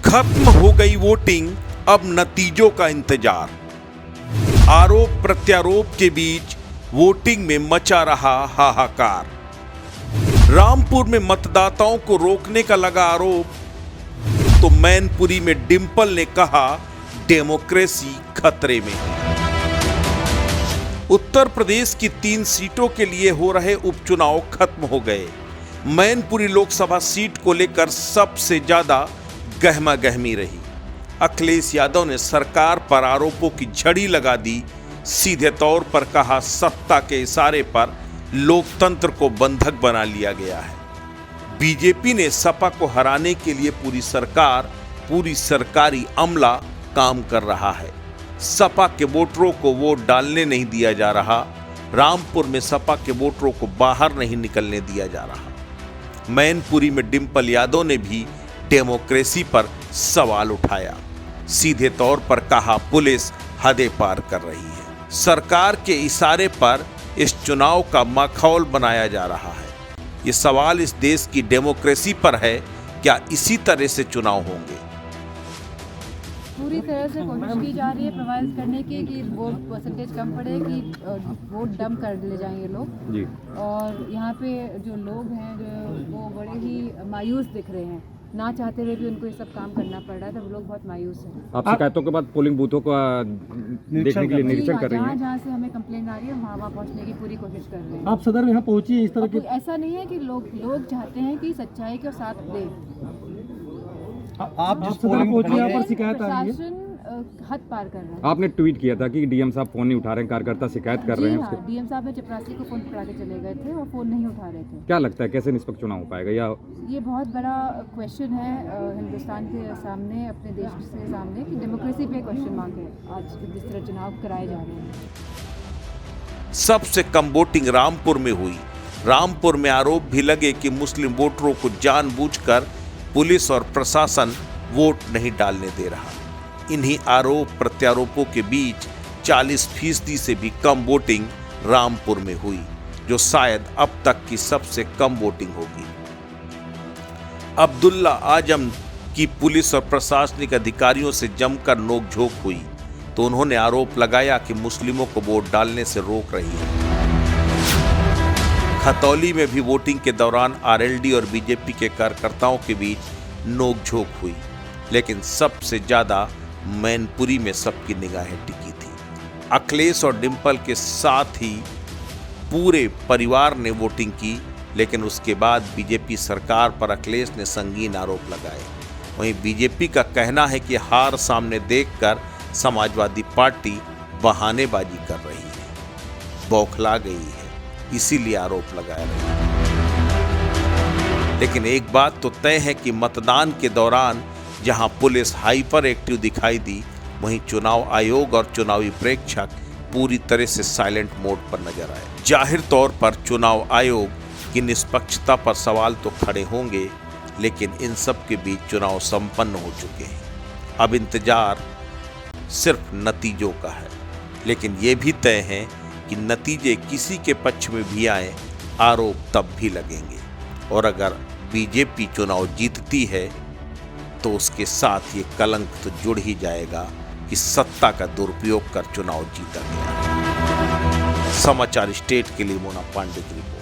खत्म हो गई वोटिंग, अब नतीजों का इंतजार। आरोप प्रत्यारोप के बीच वोटिंग में मचा रहा हाहाकार। रामपुर में मतदाताओं को रोकने का लगा आरोप, तो मैनपुरी में डिंपल ने कहा डेमोक्रेसी खतरे में है। उत्तर प्रदेश की 3 सीटों के लिए हो रहे उपचुनाव खत्म हो गए। मैनपुरी लोकसभा सीट को लेकर सबसे ज्यादा गहमा गहमी रही। अखिलेश यादव ने सरकार पर आरोपों की झड़ी लगा दी। सीधे तौर पर कहा सत्ता के इशारे पर लोकतंत्र को बंधक बना लिया गया है। बीजेपी ने सपा को हराने के लिए पूरी सरकारी अमला काम कर रहा है। सपा के वोटरों को वोट डालने नहीं दिया जा रहा। रामपुर में सपा के वोटरों को बाहर नहीं निकलने दिया जा रहा। मैनपुरी में डिंपल यादव ने भी डेमोक्रेसी पर सवाल उठाया। सीधे तौर पर कहा पुलिस हदें पार कर रही है। सरकार के इशारे पर इस चुनाव का माहौल बनाया जा रहा है। ये सवाल इस देश की डेमोक्रेसी पर है, क्या इसी तरह से चुनाव होंगे? पूरी तरह से कोशिश की जा रही है प्रोवाइड करने की कि वोट परसेंटेज कम पड़े, कि वोट डम कर ले जाएं ये लोग जी। और यहाँ पे जो लोग हैं जो वो बड़े ही मायूस दिख रहे हैं। ना चाहते हुए भी उनको ये सब काम करना पड़ रहा है, तो वो लोग बहुत मायूस हैं। आप शिकायतों के बाद पोलिंग बूथों का देखने के लिए निरीक्षण कर रही हैं? जहाँ से हमें कंप्लेंट आ रही है वहाँ पहुँचने की पूरी कोशिश कर रहे हैं। आप सदर में यहाँ पहुँची इस तरह की? ऐसा नहीं है कि लोग चाहते हैं कि सच्चाई के साथ दें। आप जिस पोलिंग बूथ यहाँ पर शिकायत आ रही है, हद पार कर रहा है। आपने ट्वीट किया था कि डीएम साहब फोन नहीं उठा रहे हैं, कार्यकर्ता शिकायत कर रहे हैं उसके। डीएम साहब ने चपरासी को फोन पकड़ा के चले गए थे और फोन नहीं उठा रहे थे। क्या लगता है कैसे निष्पक्ष चुनाव हो पाएगा? या ये बहुत बड़ा क्वेश्चन है हिंदुस्तान के सामने, अपने देश के सामने, कि डेमोक्रेसी पे क्वेश्चन मार्क है आज जिस तरह चुनाव कराए जा रहे हैं। सबसे कम वोटिंग रामपुर में हुई। रामपुर में आरोप भी लगे कि मुस्लिम वोटरों को जानबूझकर पुलिस और प्रशासन वोट नहीं डालने दे रहा। इन्हीं आरोप प्रत्यारोपों के बीच 40% से भी कम वोटिंग रामपुर में हुई, जो शायद अब तक की सबसे कम वोटिंग होगी। अब्दुल्ला आजम की पुलिस और प्रशासनिक अधिकारियों से जमकर नोकझोंक हुई, तो उन्होंने आरोप लगाया कि मुस्लिमों को वोट डालने से रोक रही है। खतौली में भी वोटिंग के दौरान आरएलडी और बीजेपी के कार्यकर्ताओं के बीच नोकझोंक हुई, लेकिन सबसे ज्यादा मैनपुरी में सबकी निगाहें टिकी थी। अखिलेश और डिंपल के साथ ही पूरे परिवार ने वोटिंग की, लेकिन उसके बाद बीजेपी सरकार पर अखिलेश ने संगीन आरोप लगाए। वहीं बीजेपी का कहना है कि हार सामने देखकर समाजवादी पार्टी बहानेबाजी कर रही है, बौखला गई है, इसीलिए आरोप लगाया रही है। लेकिन एक बात तो तय है कि मतदान के दौरान जहां पुलिस हाइपर एक्टिव दिखाई दी, वहीं चुनाव आयोग और चुनावी प्रेक्षक पूरी तरह से साइलेंट मोड पर नजर आए। जाहिर तौर पर चुनाव आयोग की निष्पक्षता पर सवाल तो खड़े होंगे, लेकिन इन सब के बीच चुनाव संपन्न हो चुके हैं। अब इंतजार सिर्फ नतीजों का है, लेकिन ये भी तय है कि नतीजे किसी के पक्ष में भी आए, आरोप तब भी लगेंगे। और अगर बीजेपी चुनाव जीतती है तो उसके साथ ये कलंक तो जुड़ ही जाएगा कि सत्ता का दुरुपयोग कर चुनाव जीता गया। समाचार स्टेट के लिए मोना पांडे की रिपोर्ट।